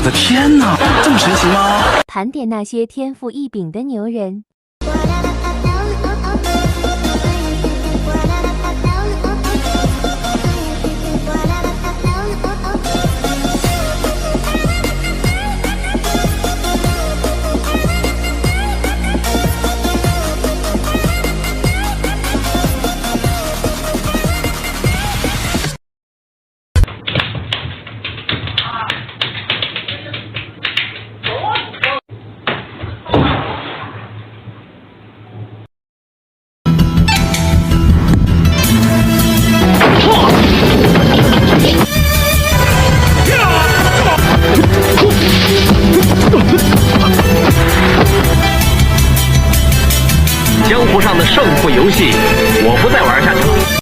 我的天哪，这么神奇吗？盘点那些天赋异禀的牛人。江湖上的胜负游戏，我不再玩下去了。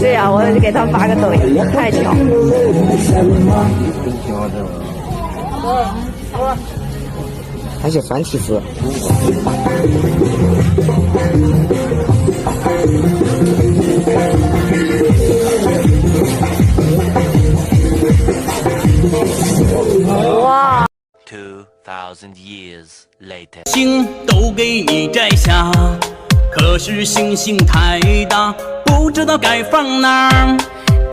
对呀、我就给他发个抖音，太巧。还是繁体字。哇！2000 years later， 星都给你摘下，可是星星太大，不知道该放哪儿。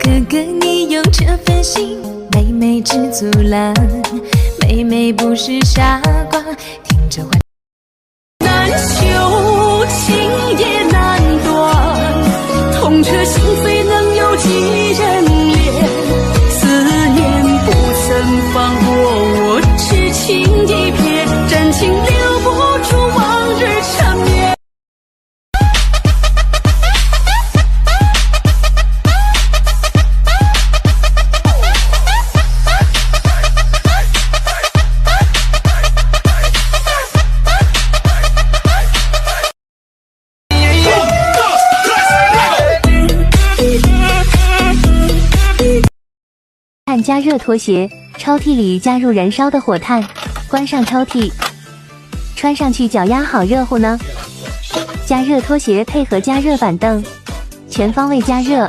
哥哥，你有这份心，妹妹知足了。妹妹不是傻瓜，听着话。难休，情也难断，痛彻心扉能有几人怜？思念不曾放过我，痴情一瞥，真情留不住往日缠绵。按加热拖鞋，抽屉里加入燃烧的火炭，关上抽屉，穿上去脚丫好热乎呢。加热拖鞋配合加热板凳，全方位加热。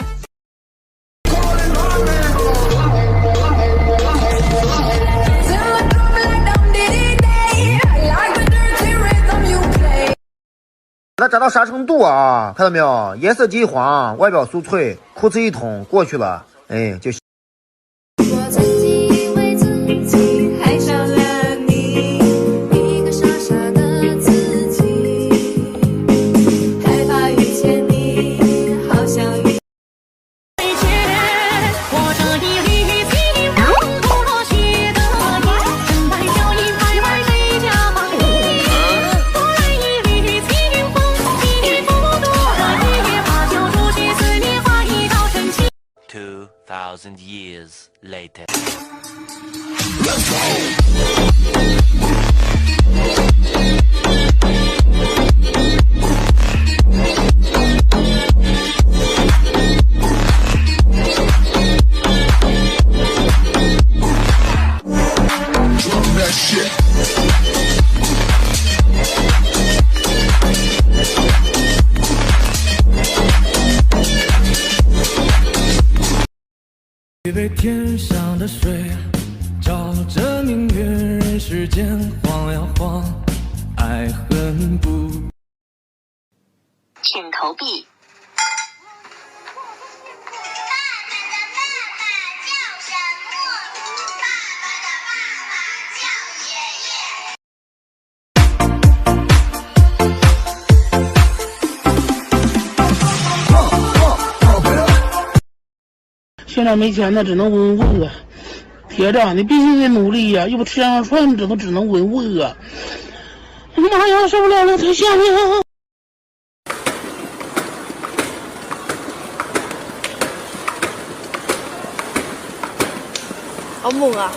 它炸到啥程度啊？看到没有？颜色极黄，外表酥脆，裤子一捅过去了，哎，就。我曾经以为自己爱上了你，一个傻傻的自己，害怕遇见你，好想遇。我这一缕清风吐落雪的夜，等待脚印徘徊谁家房里。我来一缕清风，一不多的夜，把酒煮去思念化一道深情。2000 years later。以为天上的水照着命运，人世间晃呀晃，爱恨不。请投币。现在没钱呢，只能问问了。学长，你必须得努力呀，要不吃上饭这都只能稳我啊！妈呀，受不了了，太吓人了！好猛啊！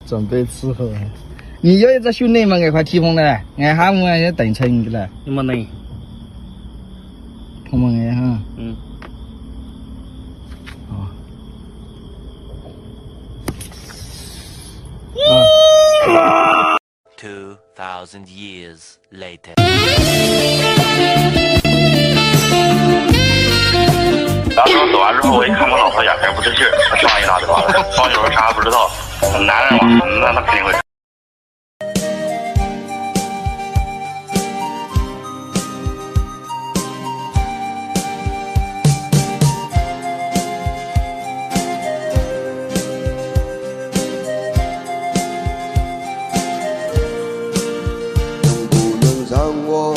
准备伺候。你有一隻兄弟嘛，嗌塊鐵風咧，嗌下我嗌定稱嘅啦。有冇呢？好冇嗌哈？嗯。哦。2,000 years later. 然后走完之后，我一看我老婆眼神不对劲儿，她上一大嘴巴子，到底有啥不知道。男人嘛，那肯定会。能不能让我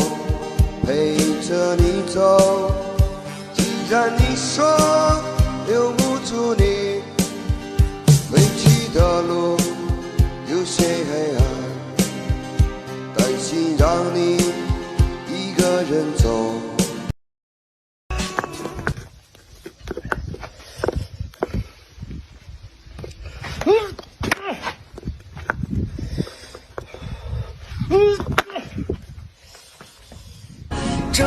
陪着你走？既然你说留不住你，回去的路有些黑暗，担心让你一个人走。这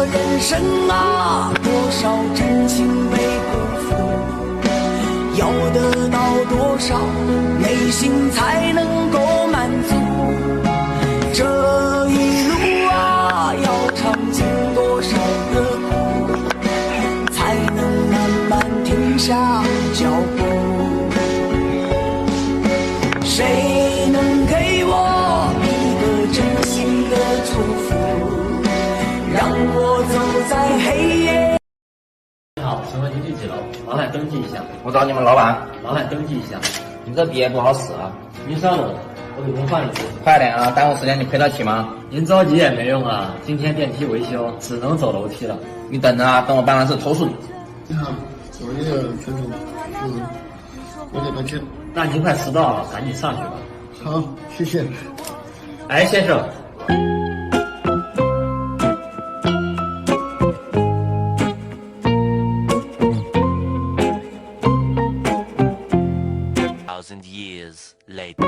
人生啊，多少真情被辜负，要得到多少，内心才能够满足。这一路啊，要尝尽多少的苦，才能慢慢停下脚步。谁能给我一个真心的祝福，让我走在黑夜。你好，请问您第几楼？老板登记一下。我找你们老板。老板登记一下。你这笔也不好使啊。您稍等，我给您换一次。快点啊，耽误时间你赔得起吗？您着急也没用啊，今天电梯维修，只能走楼梯了。你等着啊，等我办完事投诉你。你好，我这个群主，我得道歉。那您快迟到了，赶紧上去吧。好，谢谢。哎，先生。1,000 years later.